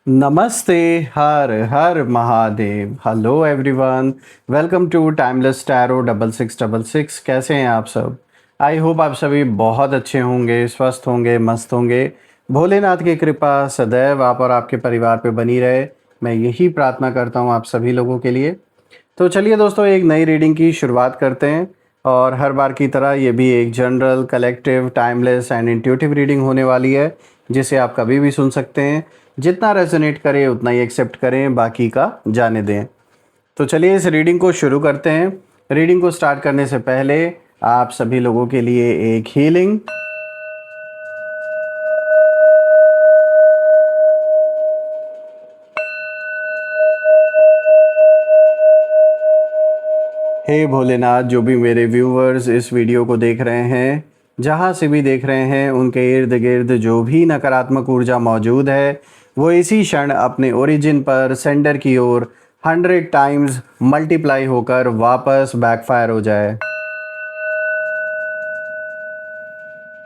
नमस्ते। हर हर Mahadev. Hello everyone, welcome to timeless tarot 6666। कैसे हैं आप सब? आई होप आप सभी बहुत अच्छे होंगे, स्वस्थ होंगे, मस्त होंगे। भोलेनाथ की कृपा सदैव आप और आपके परिवार पे बनी रहे, मैं यही प्रार्थना करता हूँ आप सभी लोगों के लिए। तो चलिए दोस्तों, एक नई रीडिंग की शुरुआत करते हैं। और हर बार की तरह ये भी एक general, collective, timeless and intuitive reading होने वाली है, जिसे आप कभी भी सुन सकते हैं। जितना रेजोनेट करे उतना ही एक्सेप्ट करें, बाकी का जाने दें। तो चलिए इस रीडिंग को शुरू करते हैं। रीडिंग को स्टार्ट करने से पहले आप सभी लोगों के लिए एक हीलिंग। हे भोलेनाथ, जो भी मेरे व्यूवर्स इस वीडियो को देख रहे हैं, जहाँ से भी देख रहे हैं, उनके इर्द गिर्द जो भी नकारात्मक ऊर्जा मौजूद है वो इसी क्षण अपने ओरिजिन पर सेंडर की ओर 100 टाइम्स मल्टीप्लाई होकर वापस बैकफायर हो जाए।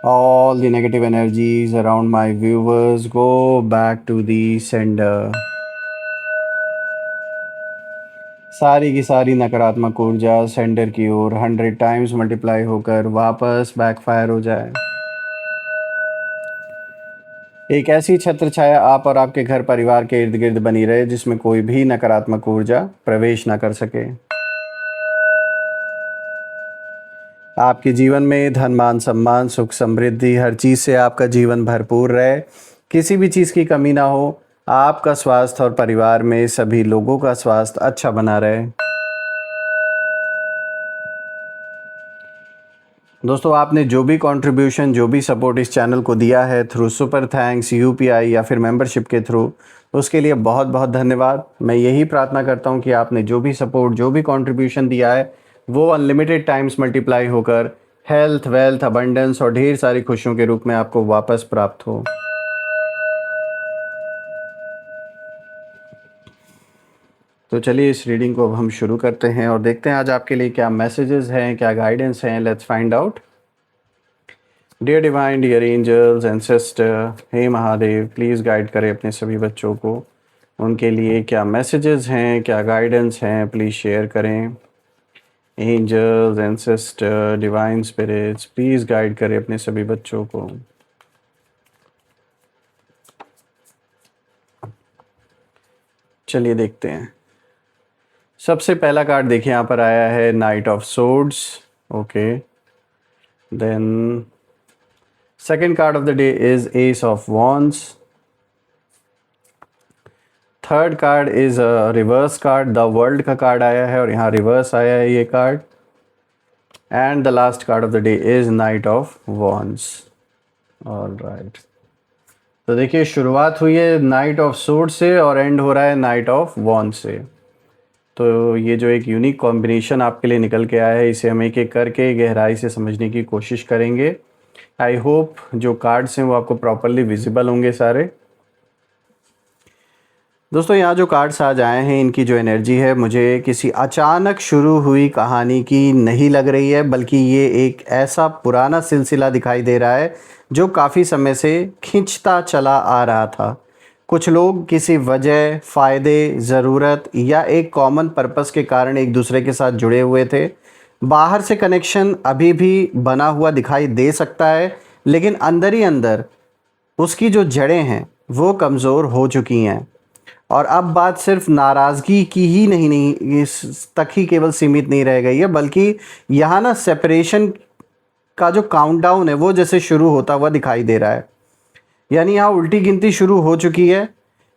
All the negative energies around my viewers go back to the sender। सारी की सारी नकारात्मक ऊर्जा सेंडर की ओर 100 टाइम्स मल्टीप्लाई होकर वापस बैकफायर हो जाए। एक ऐसी छत्र छाया आप और आपके घर परिवार के इर्द गिर्द बनी रहे, जिसमें कोई भी नकारात्मक ऊर्जा प्रवेश न कर सके। आपके जीवन में धन, मान, सम्मान, सुख, समृद्धि, हर चीज़ से आपका जीवन भरपूर रहे, किसी भी चीज़ की कमी ना हो। आपका स्वास्थ्य और परिवार में सभी लोगों का स्वास्थ्य अच्छा बना रहे। दोस्तों, आपने जो भी कंट्रीब्यूशन, जो भी सपोर्ट इस चैनल को दिया है थ्रू सुपर थैंक्स, यूपीआई या फिर मेंबरशिप के थ्रू, उसके लिए बहुत बहुत धन्यवाद। मैं यही प्रार्थना करता हूं कि आपने जो भी सपोर्ट, जो भी कंट्रीब्यूशन दिया है, वो अनलिमिटेड टाइम्स मल्टीप्लाई होकर हेल्थ, वेल्थ, अबंडेंस और ढेर सारी खुशियों के रूप में आपको वापस प्राप्त हो। तो चलिए इस रीडिंग को अब हम शुरू करते हैं और देखते हैं आज आपके लिए क्या मैसेजेस हैं, क्या गाइडेंस हैं। Let's find out. Dear divine, dear angels, ancestor, हे महादेव, प्लीज़ गाइड करें अपने सभी बच्चों को। उनके लिए क्या मैसेजेस हैं, क्या गाइडेंस हैं, प्लीज़ शेयर करें। Angels, ancestor, divine spirits, please guide करें अपने सभी बच्चों को। चलिए देखते हैं। सबसे पहला कार्ड देखिए, यहाँ पर आया है knight of swords. Okay, then second card of the day is ace of wands. Third card is reverse card, the world का कार्ड आया है और यहाँ रिवर्स आया है ये card. And the last card of the day is knight of wands. All right, तो देखिए शुरुआत हुई है नाइट ऑफ सोर्ड से और एंड हो रहा है नाइट ऑफ वॉन्ड से। तो ये जो एक यूनिक कॉम्बिनेशन आपके लिए निकल के आया है, इसे हम एक एक करके गहराई से समझने की कोशिश करेंगे। आई होप जो कार्ड्स हैं वो आपको प्रॉपरली विजिबल होंगे सारे। दोस्तों, यहाँ जो कार्ड्स आज आए हैं, इनकी जो एनर्जी है, मुझे किसी अचानक शुरू हुई कहानी की नहीं लग रही है, बल्कि ये एक ऐसा पुराना सिलसिला दिखाई दे रहा है जो काफ़ी समय से खींचता चला आ रहा था। कुछ लोग किसी वजह, फ़ायदे, ज़रूरत या एक कॉमन पर्पस के कारण एक दूसरे के साथ जुड़े हुए थे। बाहर से कनेक्शन अभी भी बना हुआ दिखाई दे सकता है, लेकिन अंदर ही अंदर उसकी जो जड़ें हैं वो कमज़ोर हो चुकी हैं। और अब बात सिर्फ नाराज़गी की ही नहीं इस तक ही केवल सीमित नहीं रह गई है, बल्कि यहाँ ना सेपरेशन का जो काउंटडाउन है वो जैसे शुरू होता हुआ दिखाई दे रहा है। यानी यहाँ उल्टी गिनती शुरू हो चुकी है।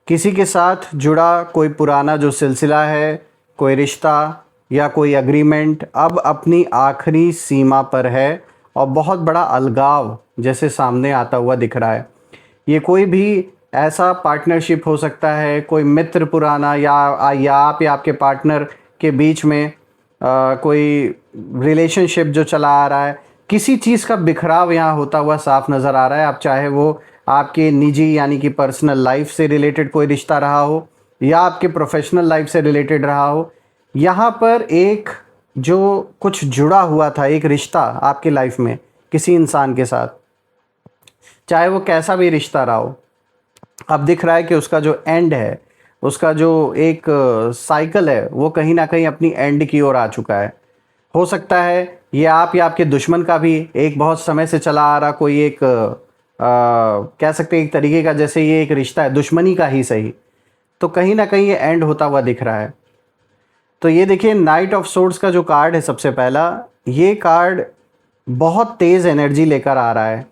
किसी के साथ जुड़ा कोई पुराना जो सिलसिला है, कोई रिश्ता या कोई एग्रीमेंट अब अपनी आखिरी सीमा पर है और बहुत बड़ा अलगाव जैसे सामने आता हुआ दिख रहा है। ये कोई भी ऐसा पार्टनरशिप हो सकता है, कोई मित्र पुराना या आप या आपके पार्टनर के बीच में कोई रिलेशनशिप जो चला आ रहा है, किसी चीज़ का बिखराव यहाँ होता हुआ साफ नज़र आ रहा है। आप चाहे वो आपके निजी यानी कि पर्सनल लाइफ से रिलेटेड कोई रिश्ता रहा हो या आपके प्रोफेशनल लाइफ से रिलेटेड रहा हो, यहाँ पर एक जो कुछ जुड़ा हुआ था, एक रिश्ता आपकी लाइफ में किसी इंसान के साथ, चाहे वो कैसा भी रिश्ता रहा हो, अब दिख रहा है कि उसका जो एंड है, उसका जो एक साइकिल है, वो कहीं ना कहीं अपनी एंड की ओर आ चुका है। हो सकता है ये आप या आपके दुश्मन का भी एक बहुत समय से चला आ रहा कोई एक कह सकते हैं एक तरीके का, जैसे ये एक रिश्ता है दुश्मनी का ही सही, तो कहीं ना कहीं ये एंड होता हुआ दिख रहा है। तो ये देखिए नाइट ऑफ सोर्ड्स का जो कार्ड है सबसे पहला, ये कार्ड बहुत तेज़ एनर्जी लेकर आ रहा है।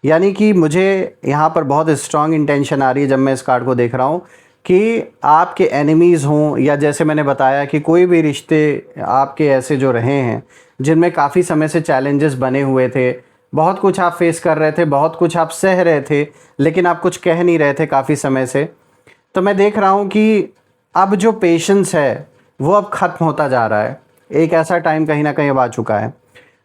यानी कि मुझे यहाँ पर बहुत स्ट्रांग इंटेंशन आ रही है जब मैं इस कार्ड को देख रहा हूँ कि आपके एनिमीज़ हों, या जैसे मैंने बताया कि कोई भी रिश्ते आपके ऐसे जो रहे हैं जिनमें काफ़ी समय से चैलेंजेस बने हुए थे, बहुत कुछ आप फेस कर रहे थे, बहुत कुछ आप सह रहे थे, लेकिन आप कुछ कह नहीं रहे थे काफ़ी समय से। तो मैं देख रहा हूँ कि अब जो पेशेंस है वो अब ख़त्म होता जा रहा है। एक ऐसा टाइम कहीं ना कहीं अब आ चुका है,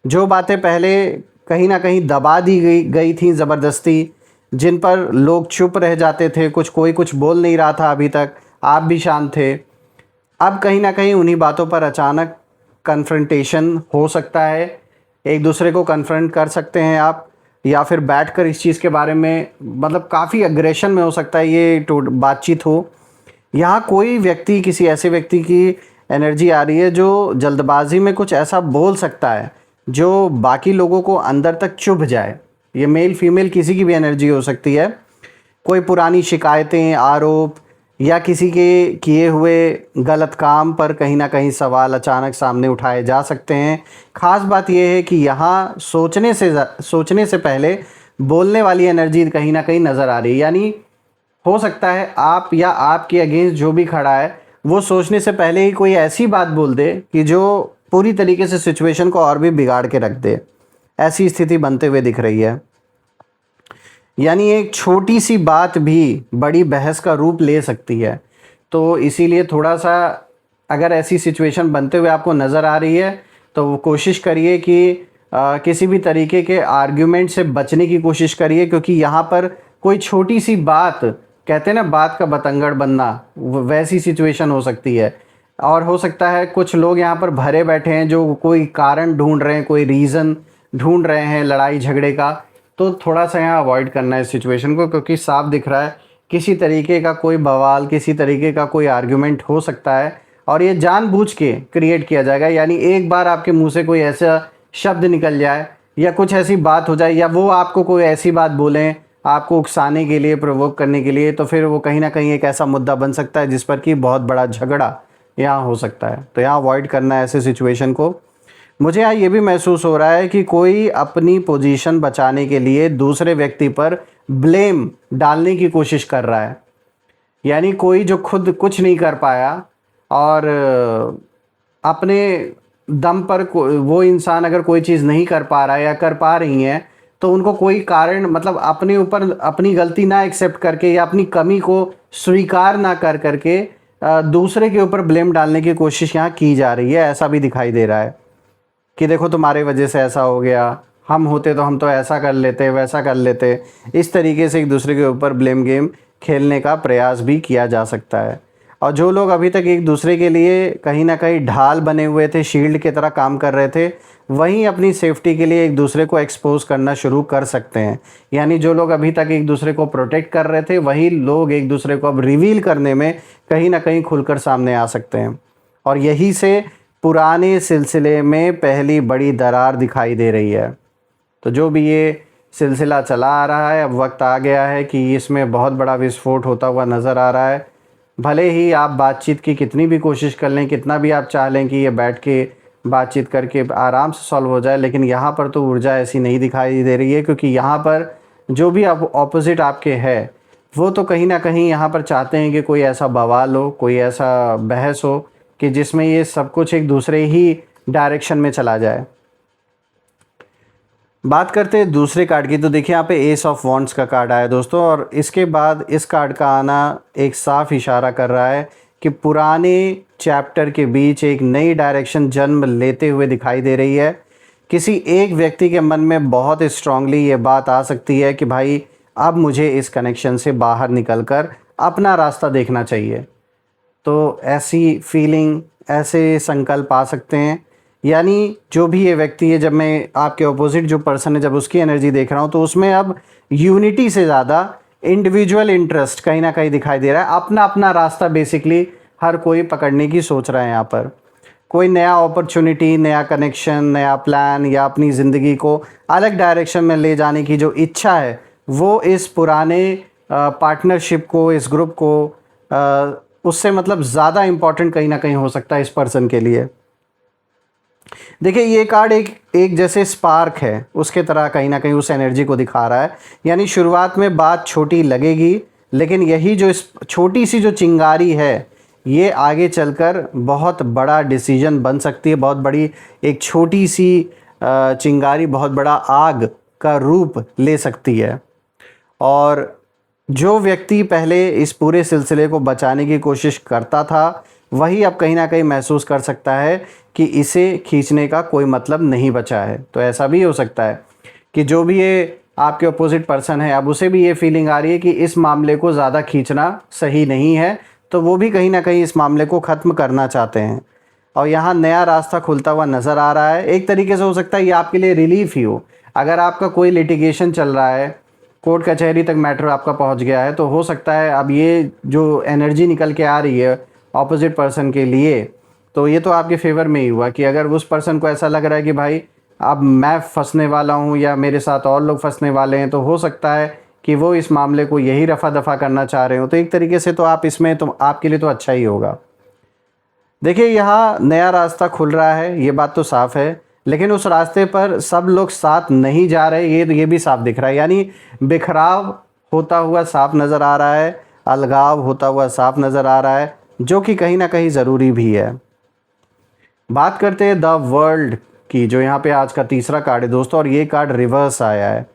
जो बातें पहले कहीं ना कहीं दबा दी गई थी ज़बरदस्ती, जिन पर लोग चुप रह जाते थे, कोई कुछ बोल नहीं रहा था अभी तक, आप भी शांत थे, अब कहीं ना कहीं उन्हीं बातों पर अचानक कन्फ्रंटेशन हो सकता है। एक दूसरे को कन्फ्रंट कर सकते हैं आप, या फिर बैठकर इस चीज़ के बारे में, मतलब काफ़ी अग्रेशन में हो सकता है ये बातचीत हो। यहाँ कोई व्यक्ति, किसी ऐसे व्यक्ति की एनर्जी आ रही है जो जल्दबाजी में कुछ ऐसा बोल सकता है जो बाकी लोगों को अंदर तक चुभ जाए। ये मेल फीमेल किसी की भी एनर्जी हो सकती है। कोई पुरानी शिकायतें, आरोप, या किसी के किए हुए गलत काम पर कहीं ना कहीं सवाल अचानक सामने उठाए जा सकते हैं। ख़ास बात यह है कि यहाँ सोचने से पहले बोलने वाली एनर्जी कहीं ना कहीं नज़र आ रही है। यानी हो सकता है आप या आपके अगेंस्ट जो भी खड़ा है वो सोचने से पहले ही कोई ऐसी बात बोल दे कि जो पूरी तरीके से सिचुएशन को और भी बिगाड़ के रख दे। ऐसी स्थिति बनते हुए दिख रही है। यानी एक छोटी सी बात भी बड़ी बहस का रूप ले सकती है। तो इसीलिए थोड़ा सा, अगर ऐसी सिचुएशन बनते हुए आपको नज़र आ रही है तो कोशिश करिए कि किसी भी तरीके के आर्ग्यूमेंट से बचने की कोशिश करिए, क्योंकि यहाँ पर कोई छोटी सी बात, कहते हैं ना बात का बतंगड़ बनना, वैसी सिचुएशन हो सकती है। और हो सकता है कुछ लोग यहाँ पर भरे बैठे हैं जो कोई कारण ढूंढ रहे हैं, कोई रीज़न ढूंढ रहे हैं लड़ाई झगड़े का। तो थोड़ा सा यहाँ अवॉइड करना है इस सिचुएशन को, क्योंकि साफ दिख रहा है किसी तरीके का कोई बवाल, किसी तरीके का कोई आर्ग्यूमेंट हो सकता है, और ये जानबूझ के क्रिएट किया जाएगा। यानी एक बार आपके मुंह से कोई ऐसा शब्द निकल जाए या कुछ ऐसी बात हो जाए, या वो आपको कोई ऐसी बात बोलें आपको उकसाने के लिए, प्रोवोक करने के लिए, तो फिर वो कहीं ना कहीं एक ऐसा मुद्दा बन सकता है जिस पर कि बहुत बड़ा झगड़ा यहाँ हो सकता है। तो यहाँ अवॉइड करना है ऐसे सिचुएशन को। मुझे यहाँ ये भी महसूस हो रहा है कि कोई अपनी पोजीशन बचाने के लिए दूसरे व्यक्ति पर ब्लेम डालने की कोशिश कर रहा है। यानी कोई जो खुद कुछ नहीं कर पाया और अपने दम पर वो इंसान अगर कोई चीज़ नहीं कर पा रहा है या कर पा रही हैं, तो उनको कोई कारण, मतलब अपने ऊपर अपनी गलती ना एक्सेप्ट करके या अपनी कमी को स्वीकार ना कर करके दूसरे के ऊपर ब्लेम डालने की कोशिश यहाँ की जा रही है। ऐसा भी दिखाई दे रहा है कि देखो तुम्हारे वजह से ऐसा हो गया, हम होते तो हम तो ऐसा कर लेते, वैसा कर लेते। इस तरीके से एक दूसरे के ऊपर ब्लेम गेम खेलने का प्रयास भी किया जा सकता है। और जो लोग अभी तक एक दूसरे के लिए कहीं ना कहीं ढाल बने हुए थे, शील्ड की तरह काम कर रहे थे, वहीं अपनी सेफ्टी के लिए एक दूसरे को एक्सपोज करना शुरू कर सकते हैं। यानी जो लोग अभी तक एक दूसरे को प्रोटेक्ट कर रहे थे, वही लोग एक दूसरे को अब रिवील करने में कहीं ना कहीं खुलकर सामने आ सकते हैं। और यही से पुराने सिलसिले में पहली बड़ी दरार दिखाई दे रही है। तो जो भी ये सिलसिला चला आ रहा है, अब वक्त आ गया है कि इसमें बहुत बड़ा विस्फोट होता हुआ नज़र आ रहा है। भले ही आप बातचीत की कितनी भी कोशिश कर लें, कितना भी आप चाह लें कि ये बैठ के बातचीत करके आराम से सॉल्व हो जाए, लेकिन यहाँ पर तो ऊर्जा ऐसी नहीं दिखाई दे रही है। क्योंकि यहाँ पर जो भी ऑपोजिट आपके है, वो तो कहीं ना कहीं यहाँ पर चाहते हैं कि कोई ऐसा बवाल हो, कोई ऐसा बहस हो कि जिसमें ये सब कुछ एक दूसरे ही डायरेक्शन में चला जाए। बात करते हैं दूसरे कार्ड की, तो देखिए यहाँ पे एस ऑफ वॉन्ड्स का कार्ड आया दोस्तों, और इसके बाद इस कार्ड का आना एक साफ इशारा कर रहा है कि पुराने चैप्टर के बीच एक नई डायरेक्शन जन्म लेते हुए दिखाई दे रही है। किसी एक व्यक्ति के मन में बहुत स्ट्रांगली ये बात आ सकती है कि भाई अब मुझे इस कनेक्शन से बाहर निकलकर अपना रास्ता देखना चाहिए। तो ऐसी फीलिंग, ऐसे संकल्प आ सकते हैं। यानी जो भी ये व्यक्ति है, जब मैं आपके ऑपोजिट जो पर्सन है, जब उसकी एनर्जी देख रहा हूँ, तो उसमें अब यूनिटी से ज़्यादा इंडिविजुअल इंटरेस्ट कहीं ना कहीं दिखाई दे रहा है। अपना अपना रास्ता बेसिकली हर कोई पकड़ने की सोच रहा है। यहाँ पर कोई नया अपॉर्चुनिटी, नया कनेक्शन, नया प्लान या अपनी ज़िंदगी को अलग डायरेक्शन में ले जाने की जो इच्छा है वो इस पुराने पार्टनरशिप को, इस ग्रुप को उससे मतलब ज़्यादा इम्पॉर्टेंट कहीं ना कहीं हो सकता है इस पर्सन के लिए। देखिए ये कार्ड एक जैसे स्पार्क है उसके तरह कहीं ना कहीं उस एनर्जी को दिखा रहा है। यानी शुरुआत में बात छोटी लगेगी, लेकिन यही जो इस छोटी सी जो चिंगारी है ये आगे चलकर बहुत बड़ा डिसीजन बन सकती है। बहुत बड़ी एक छोटी सी चिंगारी बहुत बड़ा आग का रूप ले सकती है। और जो व्यक्ति पहले इस पूरे सिलसिले को बचाने की कोशिश करता था वही अब कहीं ना कहीं महसूस कर सकता है कि इसे खींचने का कोई मतलब नहीं बचा है। तो ऐसा भी हो सकता है कि जो भी ये आपके अपोजिट पर्सन है अब उसे भी ये फीलिंग आ रही है कि इस मामले को ज़्यादा खींचना सही नहीं है, तो वो भी कहीं ना कहीं इस मामले को ख़त्म करना चाहते हैं। और यहाँ नया रास्ता खुलता हुआ नज़र आ रहा है। एक तरीके से हो सकता है ये आपके लिए रिलीफ ही हो। अगर आपका कोई लिटिगेशन चल रहा है, कोर्ट कचहरी तक मैटर आपका पहुंच गया है, तो हो सकता है अब ये जो एनर्जी निकल के आ रही है ऑपोजिट पर्सन के लिए, तो ये तो आपके फेवर में ही हुआ कि अगर उस पर्सन को ऐसा लग रहा है कि भाई अब मैं फंसने वाला हूँ या मेरे साथ और लोग फंसने वाले हैं, तो हो सकता है कि वो इस मामले को यही रफ़ा दफ़ा करना चाह रहे हो। तो एक तरीके से तो आप इसमें तो आपके लिए तो अच्छा ही होगा। देखिए यहाँ नया रास्ता खुल रहा है, ये बात तो साफ़ है, लेकिन उस रास्ते पर सब लोग साथ नहीं जा रहे, ये भी साफ दिख रहा है। यानी बिखराव होता हुआ साफ नज़र आ रहा है, अलगाव होता हुआ साफ नज़र आ रहा है, जो कि कहीं ना कहीं ज़रूरी भी है। बात करते हैं द वर्ल्ड की, जो यहाँ पे आज का तीसरा कार्ड है दोस्तों, और ये कार्ड रिवर्स आया है।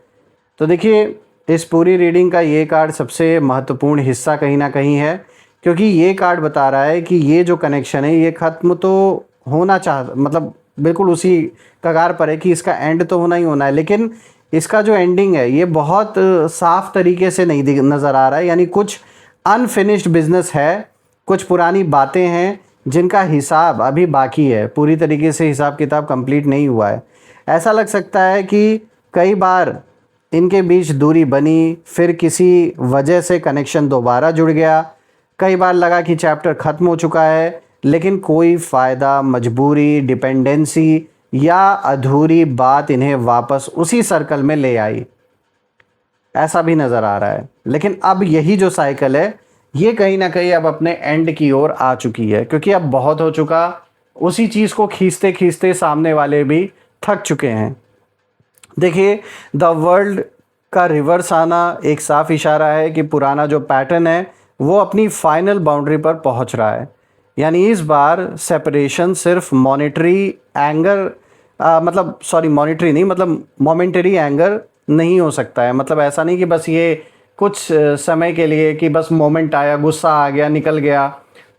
तो देखिए इस पूरी रीडिंग का ये कार्ड सबसे महत्वपूर्ण हिस्सा कहीं ना कहीं है, क्योंकि ये कार्ड बता रहा है कि ये जो कनेक्शन है ये ख़त्म तो होना मतलब बिल्कुल उसी कगार पर है कि इसका एंड तो होना ही होना है, लेकिन इसका जो एंडिंग है ये बहुत साफ तरीके से नहीं नज़र आ रहा है। यानी कुछ अनफिनिश्ड बिजनेस है, कुछ पुरानी बातें हैं जिनका हिसाब अभी बाकी है, पूरी तरीके से हिसाब किताब कंप्लीट नहीं हुआ है। ऐसा लग सकता है कि कई बार इनके बीच दूरी बनी, फिर किसी वजह से कनेक्शन दोबारा जुड़ गया, कई बार लगा कि चैप्टर ख़त्म हो चुका है, लेकिन कोई फ़ायदा, मजबूरी, डिपेंडेंसी या अधूरी बात इन्हें वापस उसी सर्कल में ले आई, ऐसा भी नज़र आ रहा है। लेकिन अब यही जो साइकिल है ये कहीं ना कहीं अब अपने एंड की ओर आ चुकी है, क्योंकि अब बहुत हो चुका, उसी चीज़ को खींचते खींचते सामने वाले भी थक चुके हैं। देखिए द वर्ल्ड का रिवर्स आना एक साफ इशारा है कि पुराना जो पैटर्न है वो अपनी फाइनल बाउंड्री पर पहुंच रहा है। यानी इस बार सेपरेशन सिर्फ मॉनेटरी एंगर मतलब सॉरी मॉनेटरी नहीं, मतलब मोमेंटरी एंगर नहीं हो सकता है। मतलब ऐसा नहीं कि बस ये कुछ समय के लिए कि बस मोमेंट आया, गुस्सा आ गया, निकल गया,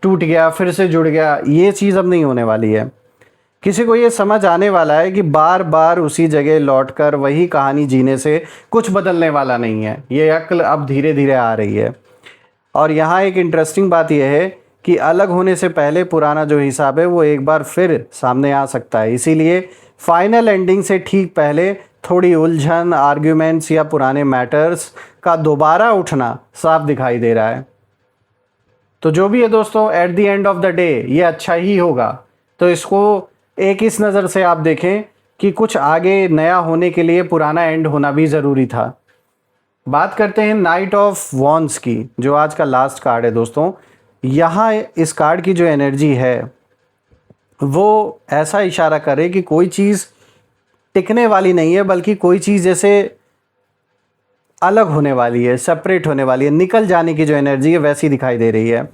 टूट गया, फिर से जुड़ गया, ये चीज़ अब नहीं होने वाली है। किसी को ये समझ आने वाला है कि बार बार उसी जगह लौटकर वही कहानी जीने से कुछ बदलने वाला नहीं है। ये अक्ल अब धीरे धीरे आ रही है। और यहाँ एक इंटरेस्टिंग बात यह है कि अलग होने से पहले पुराना जो हिसाब है वो एक बार फिर सामने आ सकता है। इसीलिए फाइनल एंडिंग से ठीक पहले थोड़ी उलझन, आर्ग्यूमेंट्स या पुराने मैटर्स का दोबारा उठना साफ दिखाई दे रहा है। तो जो भी है दोस्तों, at the end of the day ये अच्छा ही होगा। तो इसको एक इस नज़र से आप देखें कि कुछ आगे नया होने के लिए पुराना एंड होना भी ज़रूरी था। बात करते हैं नाइट ऑफ वॉन्ड्स की, जो आज का लास्ट कार्ड है दोस्तों। यहाँ इस कार्ड की जो एनर्जी है वो ऐसा इशारा करे कि कोई चीज़ टिकने वाली नहीं है, बल्कि कोई चीज़ जैसे अलग होने वाली है, सेपरेट होने वाली है, निकल जाने की जो एनर्जी है वैसी दिखाई दे रही है।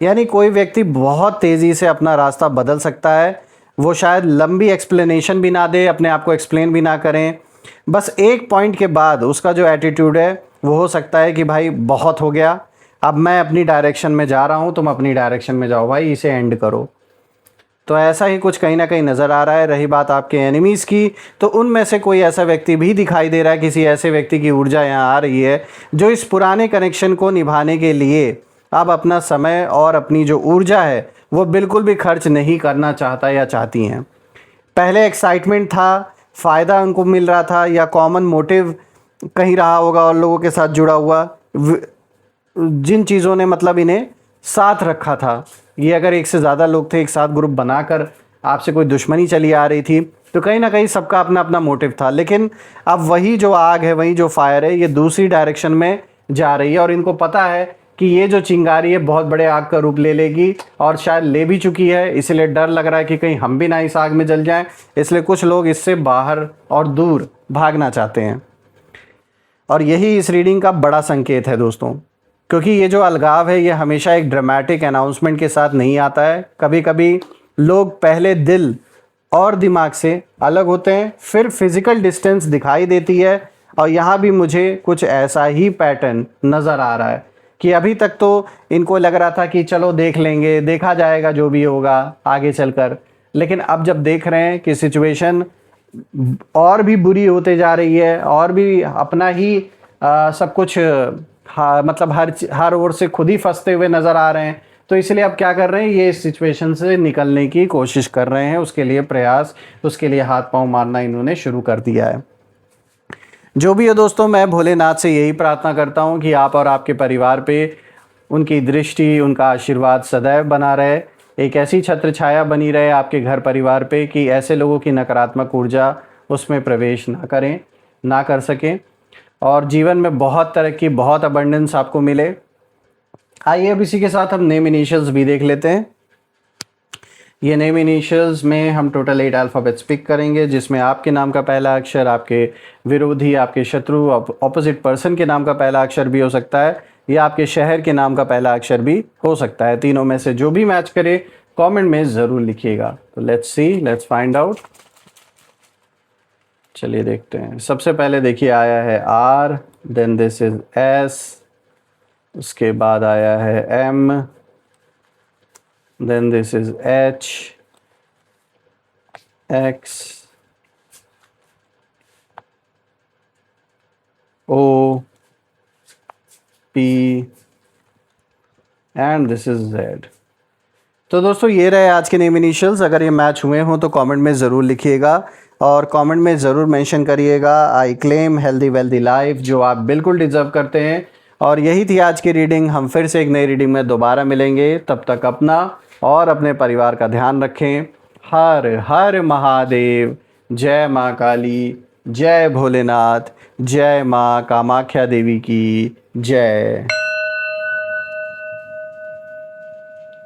यानी कोई व्यक्ति बहुत तेज़ी से अपना रास्ता बदल सकता है। वो शायद लंबी एक्सप्लेनेशन भी ना दे, अपने आप को एक्सप्लेन भी ना करें, बस एक पॉइंट के बाद उसका जो एटीट्यूड है वो हो सकता है कि भाई बहुत हो गया, अब मैं अपनी डायरेक्शन में जा रहा हूँ, तुम अपनी डायरेक्शन में जाओ भाई, इसे एंड करो। तो ऐसा ही कुछ कहीं ना कहीं नज़र आ रहा है। रही बात आपके एनिमीज़ की, तो उनमें से कोई ऐसा व्यक्ति भी दिखाई दे रहा है, किसी ऐसे व्यक्ति की ऊर्जा यहाँ आ रही है जो इस पुराने कनेक्शन को निभाने के लिए अब अपना समय और अपनी जो ऊर्जा है वो बिल्कुल भी खर्च नहीं करना चाहता या चाहती हैं। पहले एक्साइटमेंट था, फ़ायदा उनको मिल रहा था, या कॉमन मोटिव कहीं रहा होगा और लोगों के साथ जुड़ा हुआ, जिन चीज़ों ने मतलब इन्हें साथ रखा था, ये अगर एक से ज़्यादा लोग थे, एक साथ ग्रुप बनाकर आपसे कोई दुश्मनी चली आ रही थी, तो कहीं ना कहीं सबका अपना अपना मोटिव था। लेकिन अब वही जो आग है, वही जो फायर है, ये दूसरी डायरेक्शन में जा रही है और इनको पता है कि ये जो चिंगारी है बहुत बड़े आग का रूप ले लेगी और शायद ले भी चुकी है। इसलिए डर लग रहा है कि कहीं हम भी ना इस आग में जल जाएं, इसलिए कुछ लोग इससे बाहर और दूर भागना चाहते हैं। और यही इस रीडिंग का बड़ा संकेत है दोस्तों, क्योंकि ये जो अलगाव है ये हमेशा एक ड्रामेटिक अनाउंसमेंट के साथ नहीं आता है। कभी कभी लोग पहले दिल और दिमाग से अलग होते हैं, फिर फिजिकल डिस्टेंस दिखाई देती है। और यहाँ भी मुझे कुछ ऐसा ही पैटर्न नज़र आ रहा है कि अभी तक तो इनको लग रहा था कि चलो देख लेंगे, देखा जाएगा जो भी होगा आगे चलकर, लेकिन अब जब देख रहे हैं कि सिचुएशन और भी बुरी होते जा रही है और भी अपना ही सब कुछ मतलब हर ओर से खुद ही फंसते हुए नज़र आ रहे हैं, तो इसलिए अब क्या कर रहे हैं, ये इस सिचुएशन से निकलने की कोशिश कर रहे हैं। उसके लिए प्रयास, उसके लिए हाथ पांव मारना इन्होंने शुरू कर दिया है। जो भी है दोस्तों, मैं भोलेनाथ से यही प्रार्थना करता हूँ कि आप और आपके परिवार पे उनकी दृष्टि, उनका आशीर्वाद सदैव बना रहे, एक ऐसी छत्र छाया बनी रहे आपके घर परिवार पे कि ऐसे लोगों की नकारात्मक ऊर्जा उसमें प्रवेश ना कर सकें और जीवन में बहुत तरक्की, बहुत अबंडेंस आपको मिले। आइए अब इसी के साथ हम नेम इनिशियल्स भी देख लेते हैं। ये नेम इनिशियल्स में हम टोटल 8 अल्फ़ाबेट्स पिक करेंगे, जिसमें आपके नाम का पहला अक्षर, आपके विरोधी, आपके शत्रु, ऑपोजिट पर्सन के नाम का पहला अक्षर भी हो सकता है, या आपके शहर के नाम का पहला अक्षर भी हो सकता है। तीनों में से जो भी मैच करे कमेंट में ज़रूर लिखिएगा। तो let's see, let's find out. चलिए देखते हैं। सबसे पहले देखिए आया है R, then this is S, उसके बाद आया है M, then this is H, X, O, P and this is Z. तो दोस्तों ये रहे आज के नेम इनिशियल्स। अगर ये मैच हुए हों तो कमेंट में ज़रूर लिखिएगा और कमेंट में ज़रूर मेंशन करिएगा I claim healthy wealthy life, जो आप बिल्कुल डिज़र्व करते हैं। और यही थी आज की रीडिंग। हम फिर से एक नई रीडिंग में दोबारा मिलेंगे। तब तक अपना और अपने परिवार का ध्यान रखें। हर हर महादेव। जय माँ काली, जय भोलेनाथ, जय माँ कामाख्या देवी की जय।